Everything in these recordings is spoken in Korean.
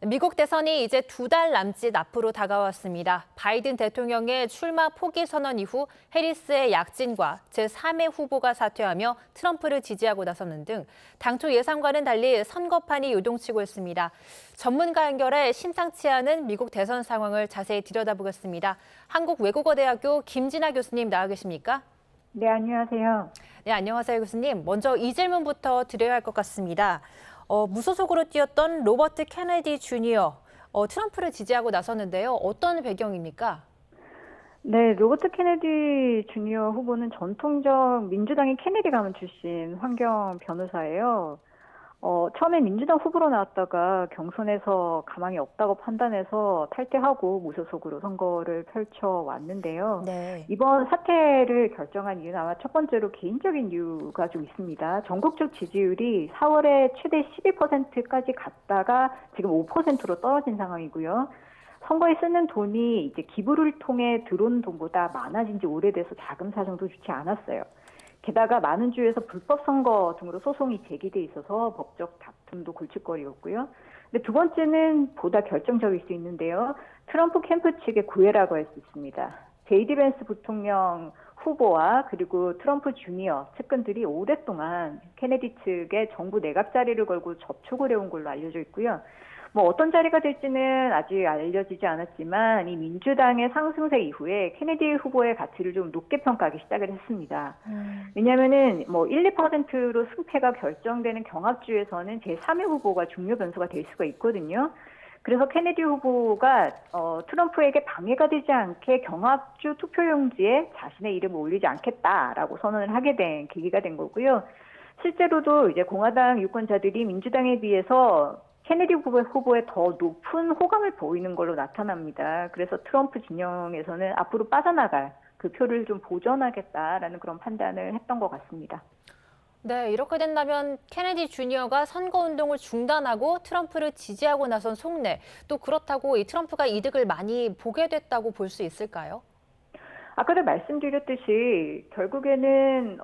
미국 대선이 이제 2달 남짓 앞으로 다가왔습니다. 바이든 대통령의 출마 포기 선언 이후 해리스의 약진과 제3의 후보가 사퇴하며 트럼프를 지지하고 나서는 등 당초 예상과는 달리 선거판이 요동치고 있습니다. 전문가 연결해 심상치 않은 미국 대선 상황을 자세히 들여다보겠습니다. 한국외국어대학교 김진아 교수님 나와 계십니까? 네, 안녕하세요. 네, 안녕하세요, 교수님. 먼저 이 질문부터 드려야 할 것 같습니다. 무소속으로 뛰었던 로버트 케네디 주니어, 트럼프를 지지하고 나섰는데요. 어떤 배경입니까? 네, 로버트 케네디 주니어 후보는 전통적 민주당의 케네디 가문 출신 환경 변호사예요. 처음에 민주당 후보로 나왔다가 경선에서 가망이 없다고 판단해서 탈퇴하고 무소속으로 선거를 펼쳐왔는데요. 네. 이번 사퇴를 결정한 이유는 아마 첫 번째로 개인적인 이유가 좀 있습니다. 전국적 지지율이 4월에 최대 12%까지 갔다가 지금 5%로 떨어진 상황이고요. 선거에 쓰는 돈이 이제 기부를 통해 들어온 돈보다 많아진 지 오래돼서 자금 사정도 좋지 않았어요. 게다가 많은 주에서 불법 선거 등으로 소송이 제기돼 있어서 법적 다툼도 골칫거리였고요. 근데 두 번째는 보다 결정적일 수 있는데요. 트럼프 캠프 측의 구애라고 할 수 있습니다. 제이디 벤스 부통령 후보와 그리고 트럼프 주니어 측근들이 오랫동안 케네디 측의 정부 내각 자리를 걸고 접촉을 해온 걸로 알려져 있고요. 어떤 자리가 될지는 아직 알려지지 않았지만 이 민주당의 상승세 이후에 케네디 후보의 가치를 좀 높게 평가하기 시작을 했습니다. 왜냐하면은 1, 2%로 승패가 결정되는 경합주에서는 제3의 후보가 중요 변수가 될 수가 있거든요. 그래서 케네디 후보가 트럼프에게 방해가 되지 않게 경합주 투표용지에 자신의 이름을 올리지 않겠다라고 선언을 하게 된 계기가 된 거고요. 실제로도 이제 공화당 유권자들이 민주당에 비해서 케네디 후보에 더 높은 호감을 보이는 걸로 나타납니다. 그래서 트럼프 진영에서는 앞으로 빠져나갈 그 표를 좀 보전하겠다라는 그런 판단을 했던 것 같습니다. 네, 이렇게 된다면 케네디 주니어가 선거운동을 중단하고 트럼프를 지지하고 나선 속내, 또 그렇다고 이 트럼프가 이득을 많이 보게 됐다고 볼 수 있을까요? 아까도 말씀드렸듯이 결국에는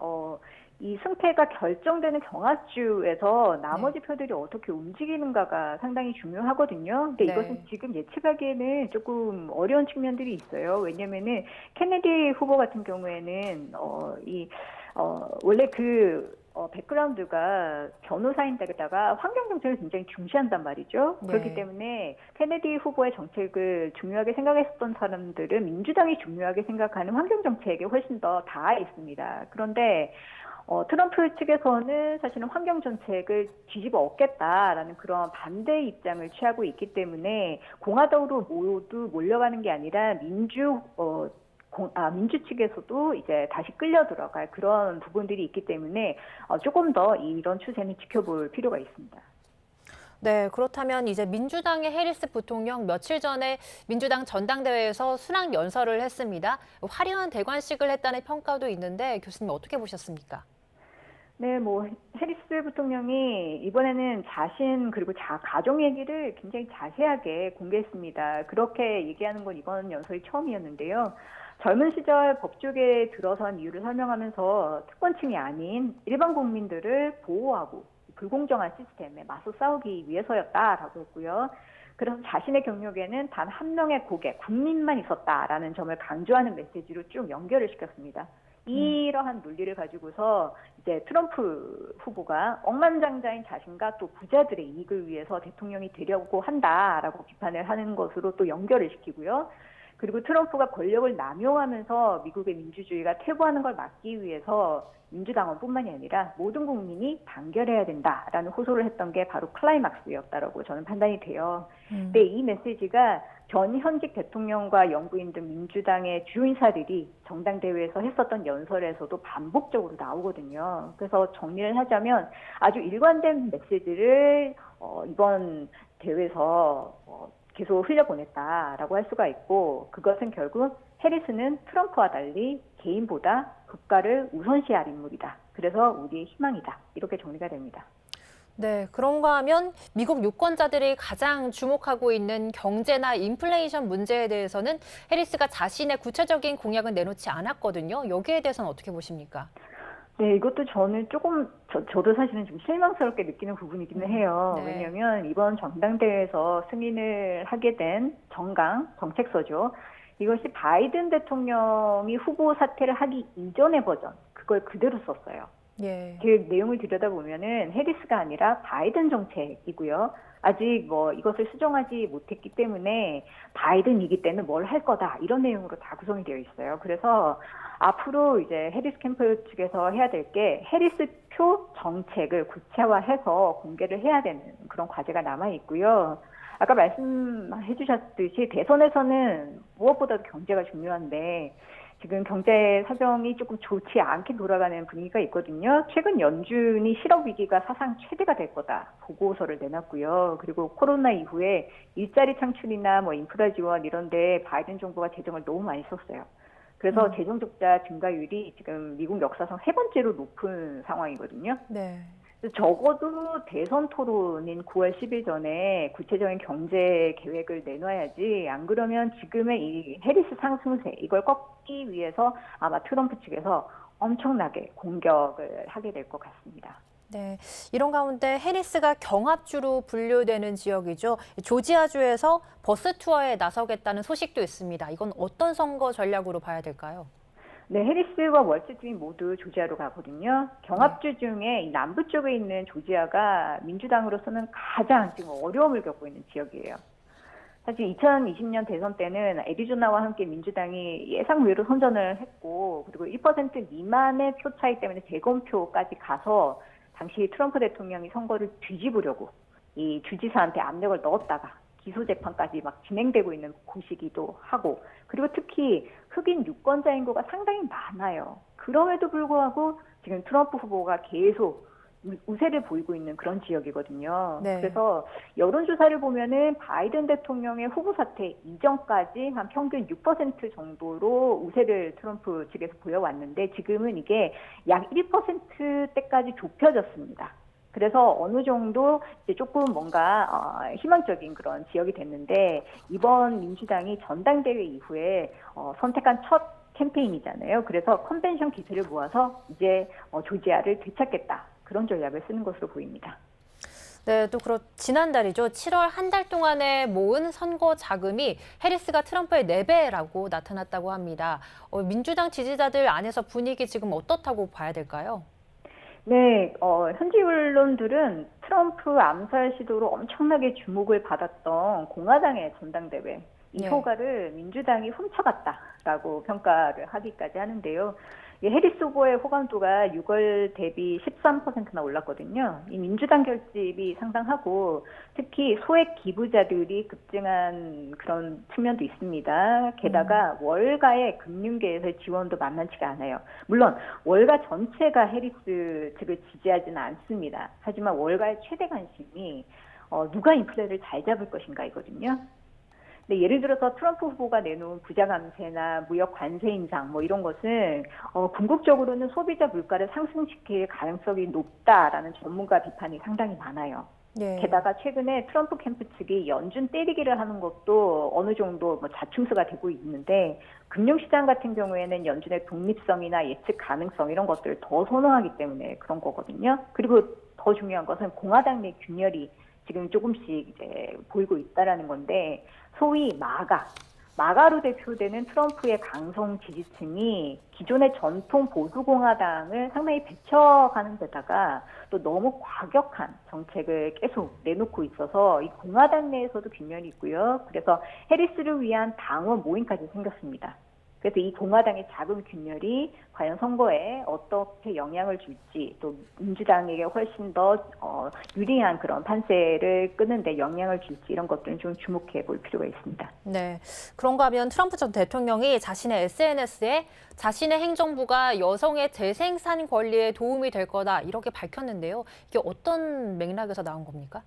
이 승패가 결정되는 경합주에서 나머지 표들이 어떻게 움직이는가가 상당히 중요하거든요. 근데 네. 이것은 지금 예측하기에는 조금 어려운 측면들이 있어요. 왜냐면은 케네디 후보 같은 경우에는 원래 백그라운드가 변호사인데다가 환경 정책을 굉장히 중시한단 말이죠. 네. 그렇기 때문에 케네디 후보의 정책을 중요하게 생각했었던 사람들은 민주당이 중요하게 생각하는 환경 정책에 훨씬 더 닿아 있습니다. 그런데 트럼프 측에서는 사실은 환경 정책을 뒤집어 엎겠다라는 그런 반대 입장을 취하고 있기 때문에 공화당으로 모두 몰려가는 게 아니라 민주 측에서도 이제 다시 끌려 들어갈 그런 부분들이 있기 때문에 조금 더 이런 추세는 지켜볼 필요가 있습니다. 네, 그렇다면 이제 민주당의 해리스 부통령 며칠 전에 민주당 전당대회에서 순항 연설을 했습니다. 화려한 대관식을 했다는 평가도 있는데 교수님 어떻게 보셨습니까? 네, 해리스 부통령이 이번에는 자신 그리고 가족 얘기를 굉장히 자세하게 공개했습니다. 그렇게 얘기하는 건 이번 연설이 처음이었는데요. 젊은 시절 법조계에 들어선 이유를 설명하면서 특권층이 아닌 일반 국민들을 보호하고 불공정한 시스템에 맞서 싸우기 위해서였다라고 했고요. 그래서 자신의 경력에는 단 한 명의 고객, 국민만 있었다라는 점을 강조하는 메시지로 쭉 연결을 시켰습니다. 이러한 논리를 가지고서 이제 트럼프 후보가 억만장자인 자신과 또 부자들의 이익을 위해서 대통령이 되려고 한다라고 비판을 하는 것으로 또 연결을 시키고요. 그리고 트럼프가 권력을 남용하면서 미국의 민주주의가 퇴보하는 걸 막기 위해서 민주당원뿐만이 아니라 모든 국민이 단결해야 된다라는 호소를 했던 게 바로 클라이막스였다라고 저는 판단이 돼요. 근데 이 메시지가 전 현직 대통령과 영부인 등 민주당의 주요 인사들이 전당대회에서 했었던 연설에서도 반복적으로 나오거든요. 그래서 정리를 하자면 아주 일관된 메시지를 이번 대회에서 계속 흘려보냈다라고 할 수가 있고, 그것은 결국 해리스는 트럼프와 달리 개인보다 국가를 우선시할 인물이다. 그래서 우리의 희망이다. 이렇게 정리가 됩니다. 네, 그런가 하면 미국 유권자들이 가장 주목하고 있는 경제나 인플레이션 문제에 대해서는 해리스가 자신의 구체적인 공약은 내놓지 않았거든요. 여기에 대해서는 어떻게 보십니까? 네, 이것도 저는 조금, 저도 사실은 좀 실망스럽게 느끼는 부분이기는 해요. 네. 왜냐하면 이번 전당대회에서 승인을 하게 된 정책서죠. 이것이 바이든 대통령이 후보 사퇴를 하기 이전의 버전, 그걸 그대로 썼어요. 예. 그 내용을 들여다보면은 해리스가 아니라 바이든 정책이고요. 아직 뭐 이것을 수정하지 못했기 때문에 바이든이기 때문에 뭘 할 거다 이런 내용으로 다 구성이 되어 있어요. 그래서 앞으로 이제 해리스 캠프 측에서 해야 될 게 해리스 표 정책을 구체화해서 공개를 해야 되는 그런 과제가 남아 있고요. 아까 말씀해 주셨듯이 대선에서는 무엇보다도 경제가 중요한데 지금 경제 사정이 조금 좋지 않게 돌아가는 분위기가 있거든요. 최근 연준이 실업 위기가 사상 최대가 될 거다 보고서를 내놨고요. 그리고 코로나 이후에 일자리 창출이나 뭐 인프라 지원 이런 데 바이든 정부가 재정을 너무 많이 썼어요. 그래서 재정 적자 증가율이 지금 미국 역사상 세 번째로 높은 상황이거든요. 네. 적어도 대선 토론인 9월 10일 전에 구체적인 경제 계획을 내놔야지 안 그러면 지금의 이 해리스 상승세 이걸 꺾기 위해서 아마 트럼프 측에서 엄청나게 공격을 하게 될 것 같습니다. 네, 이런 가운데 해리스가 경합주로 분류되는 지역이죠. 조지아주에서 버스 투어에 나서겠다는 소식도 있습니다. 이건 어떤 선거 전략으로 봐야 될까요? 네, 해리스와 월스트림 모두 조지아로 가거든요. 경합주 중에 이 남부 쪽에 있는 조지아가 민주당으로서는 가장 지금 어려움을 겪고 있는 지역이에요. 사실 2020년 대선 때는 애리조나와 함께 민주당이 예상 외로 선전을 했고, 그리고 1% 미만의 표 차이 때문에 재검표까지 가서 당시 트럼프 대통령이 선거를 뒤집으려고 이 주지사한테 압력을 넣었다가 기소 재판까지 막 진행되고 있는 곳이기도 하고, 그리고 특히 흑인 유권자 인구가 상당히 많아요. 그럼에도 불구하고 지금 트럼프 후보가 계속 우세를 보이고 있는 그런 지역이거든요. 네. 그래서 여론조사를 보면은 바이든 대통령의 후보 사퇴 이전까지 한 평균 6% 정도로 우세를 트럼프 측에서 보여왔는데 지금은 이게 약 1%대까지 좁혀졌습니다. 그래서 어느 정도 이제 조금 뭔가 희망적인 그런 지역이 됐는데 이번 민주당이 전당대회 이후에 선택한 첫 캠페인이잖아요. 그래서 컨벤션 기세를 모아서 이제 조지아를 되찾겠다. 그런 전략을 쓰는 것으로 보입니다. 네, 또 지난달이죠. 7월 한 달 동안에 모은 선거 자금이 해리스가 트럼프의 4배라고 나타났다고 합니다. 민주당 지지자들 안에서 분위기 지금 어떻다고 봐야 될까요? 네, 현지 언론들은 트럼프 암살 시도로 엄청나게 주목을 받았던 공화당의 전당대회, 이 효과를 민주당이 훔쳐갔다라고 평가를 하기까지 하는데요. 해리스 후보의 호감도가 6월 대비 13%나 올랐거든요. 이 민주당 결집이 상당하고 특히 소액 기부자들이 급증한 그런 측면도 있습니다. 게다가 월가의 금융계에서의 지원도 만만치가 않아요. 물론 월가 전체가 해리스 측을 지지하지는 않습니다. 하지만 월가의 최대 관심이 누가 인플레를 잘 잡을 것인가이거든요. 네, 예를 들어서 트럼프 후보가 내놓은 부자 감세나 무역 관세 인상 뭐 이런 것은 궁극적으로는 소비자 물가를 상승시킬 가능성이 높다라는 전문가 비판이 상당히 많아요. 네. 게다가 최근에 트럼프 캠프 측이 연준 때리기를 하는 것도 어느 정도 뭐 자충수가 되고 있는데 금융시장 같은 경우에는 연준의 독립성이나 예측 가능성 이런 것들을 더 선호하기 때문에 그런 거거든요. 그리고 더 중요한 것은 공화당 내 균열이 지금 조금씩 이제 보이고 있다라는 건데 소위 마가로 대표되는 트럼프의 강성 지지층이 기존의 전통 보수공화당을 상당히 배척하는 데다가 또 너무 과격한 정책을 계속 내놓고 있어서 이 공화당 내에서도 균열이 있고요. 그래서 해리스를 위한 당원 모임까지 생겼습니다. 그래서 이 공화당의 작은 균열이 과연 선거에 어떻게 영향을 줄지 또 민주당에게 훨씬 더 유리한 그런 판세를 끄는 데 영향을 줄지 이런 것들은 좀 주목해 볼 필요가 있습니다. 네, 그런가 하면 트럼프 전 대통령이 자신의 SNS에 자신의 행정부가 여성의 재생산 권리에 도움이 될 거다 이렇게 밝혔는데요. 이게 어떤 맥락에서 나온 겁니까?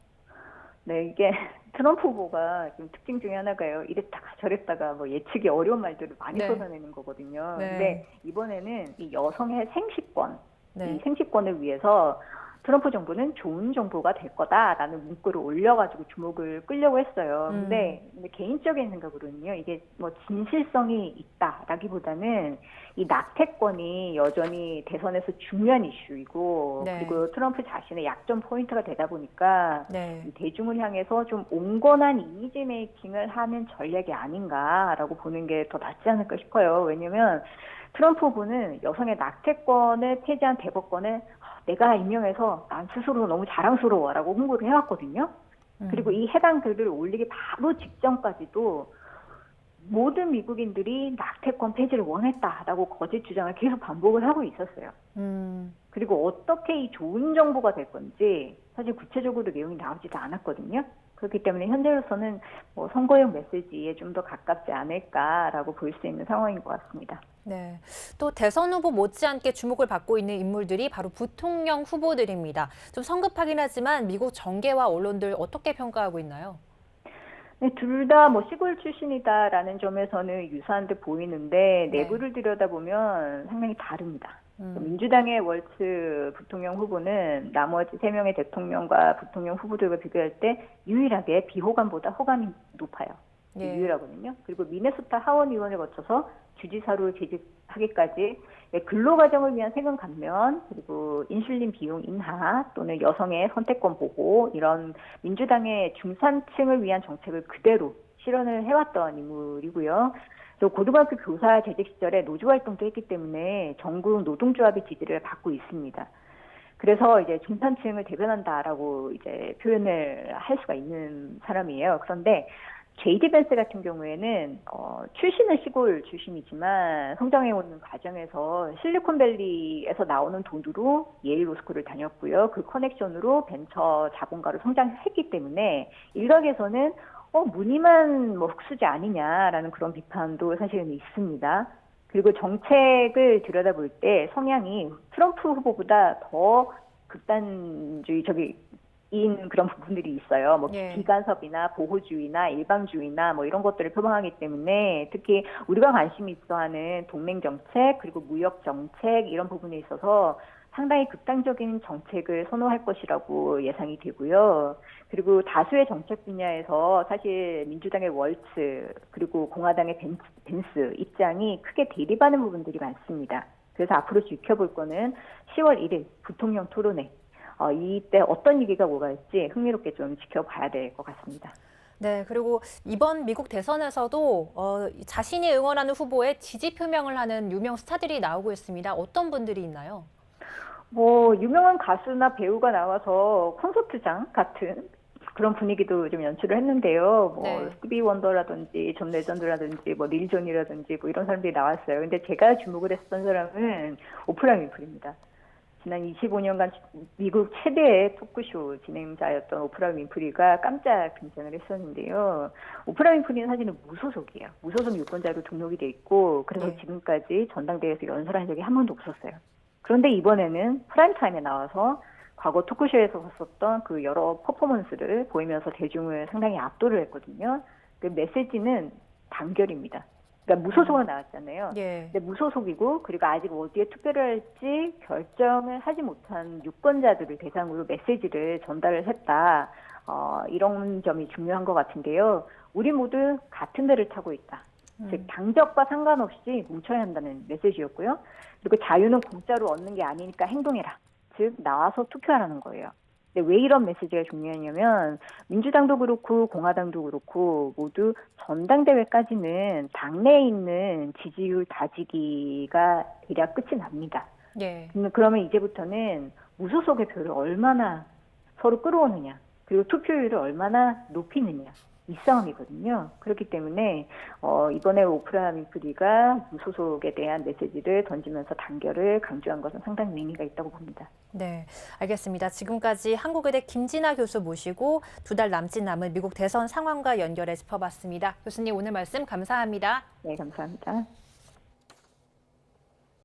네, 이게 트럼프 후보가 지금 특징 중에 하나가요. 이랬다가 저랬다가 뭐 예측이 어려운 말들을 많이 쏟아내는 거거든요. 네. 근데 이번에는 이 여성의 생식권, 네. 이 생식권을 위해서 트럼프 정부는 좋은 정부가 될 거다라는 문구를 올려가지고 주목을 끌려고 했어요. 근데 개인적인 생각으로는요, 이게 뭐 진실성이 있다라기보다는 이 낙태권이 여전히 대선에서 중요한 이슈이고, 네. 그리고 트럼프 자신의 약점 포인트가 되다 보니까 네. 이 대중을 향해서 좀 온건한 이미지 메이킹을 하는 전략이 아닌가라고 보는 게 더 낫지 않을까 싶어요. 왜냐면 트럼프 후보는 여성의 낙태권을 폐지한 대법관을 내가 임명해서 난 스스로 너무 자랑스러워라고 홍보를 해왔거든요. 그리고 이 해당 글을 올리기 바로 직전까지도 모든 미국인들이 낙태권 폐지를 원했다라고 거짓 주장을 계속 반복을 하고 있었어요. 그리고 어떻게 이 좋은 정보가 될 건지 사실 구체적으로 내용이 나오지도 않았거든요. 그렇기 때문에 현재로서는 뭐 선거용 메시지에 좀 더 가깝지 않을까라고 볼 수 있는 상황인 것 같습니다. 네. 또 대선 후보 못지않게 주목을 받고 있는 인물들이 바로 부통령 후보들입니다. 좀 성급하긴 하지만 미국 정계와 언론들 어떻게 평가하고 있나요? 네, 둘 다 뭐 시골 출신이다라는 점에서는 유사한 듯 보이는데 네. 내부를 들여다보면 상당히 다릅니다. 민주당의 월츠 부통령 후보는 나머지 3명의 대통령과 부통령 후보들과 비교할 때 유일하게 비호감보다 호감이 높아요. 예. 유일하거든요. 그리고 미네소타 하원 의원을 거쳐서 주지사로 재직하기까지 근로과정을 위한 세금 감면, 그리고 인슐린 비용 인하 또는 여성의 선택권 보호, 이런 민주당의 중산층을 위한 정책을 그대로 실현을 해왔던 인물이고요. 또 고등학교 교사 재직 시절에 노조 활동도 했기 때문에 전국 노동조합의 지지를 받고 있습니다. 그래서 이제 중산층을 대변한다라고 이제 표현을 할 수가 있는 사람이에요. 그런데 JD 벤스 같은 경우에는 출신은 시골 출신이지만 성장해오는 과정에서 실리콘밸리에서 나오는 돈으로 예일 로스쿨을 다녔고요. 그 커넥션으로 벤처 자본가로 성장했기 때문에 일각에서는 무늬만 뭐 흑수저 아니냐라는 그런 비판도 사실은 있습니다. 그리고 정책을 들여다볼 때 성향이 트럼프 후보보다 더 극단주의적인 그런 부분들이 있어요. 뭐 예. 비간섭이나 보호주의나 일방주의나 뭐 이런 것들을 표방하기 때문에 특히 우리가 관심이 있어하는 동맹 정책 그리고 무역 정책 이런 부분에 있어서 상당히 극단적인 정책을 선호할 것이라고 예상이 되고요. 그리고 다수의 정책 분야에서 사실 민주당의 월츠 그리고 공화당의 벤스 입장이 크게 대립하는 부분들이 많습니다. 그래서 앞으로 지켜볼 거는 10월 1일 부통령 토론회. 이때 어떤 얘기가 뭐가 있지 흥미롭게 좀 지켜봐야 될 것 같습니다. 네, 그리고 이번 미국 대선에서도 자신이 응원하는 후보에 지지 표명을 하는 유명 스타들이 나오고 있습니다. 어떤 분들이 있나요? 뭐 유명한 가수나 배우가 나와서 콘서트장 같은 그런 분위기도 좀 연출을 했는데요. 뭐 네. 스티비 원더라든지 존 레전드라든지 뭐 릴 존이라든지 뭐 이런 사람들이 나왔어요. 근데 제가 주목을 했던 사람은 오프라 윈프리입니다. 지난 25년간 미국 최대의 토크쇼 진행자였던 오프라 윈프리가 깜짝 등장을 했었는데요. 오프라 윈프리는 사실은 무소속이에요. 무소속 유권자로 등록이 돼 있고 그래서 네. 지금까지 전당대회에서 연설한 적이 한 번도 없었어요. 그런데 이번에는 프라임타임에 나와서 과거 토크쇼에서 썼던 그 여러 퍼포먼스를 보이면서 대중을 상당히 압도를 했거든요. 그 메시지는 단결입니다. 그러니까 무소속으로 나왔잖아요. 예. 근데 무소속이고 그리고 아직 어디에 투표를 할지 결정을 하지 못한 유권자들을 대상으로 메시지를 전달을 했다. 이런 점이 중요한 것 같은데요. 우리 모두 같은 배를 타고 있다. 즉 당적과 상관없이 뭉쳐야 한다는 메시지였고요. 그리고 자유는 공짜로 얻는 게 아니니까 행동해라. 즉 나와서 투표하라는 거예요. 근데 왜 이런 메시지가 중요하냐면 민주당도 그렇고 공화당도 그렇고 모두 전당대회까지는 당내에 있는 지지율 다지기가 대략 끝이 납니다. 예. 그러면 이제부터는 무소속의 표를 얼마나 서로 끌어오느냐 그리고 투표율을 얼마나 높이느냐 이 싸움이거든요. 그렇기 때문에 이번에 오프라 윈프리가 무소속에 대한 메시지를 던지면서 단결을 강조한 것은 상당히 의미가 있다고 봅니다. 네, 알겠습니다. 지금까지 한국의대 김진아 교수 모시고 2달 남짓 남은 미국 대선 상황과 연결해 짚어봤습니다. 교수님 오늘 말씀 감사합니다. 네, 감사합니다.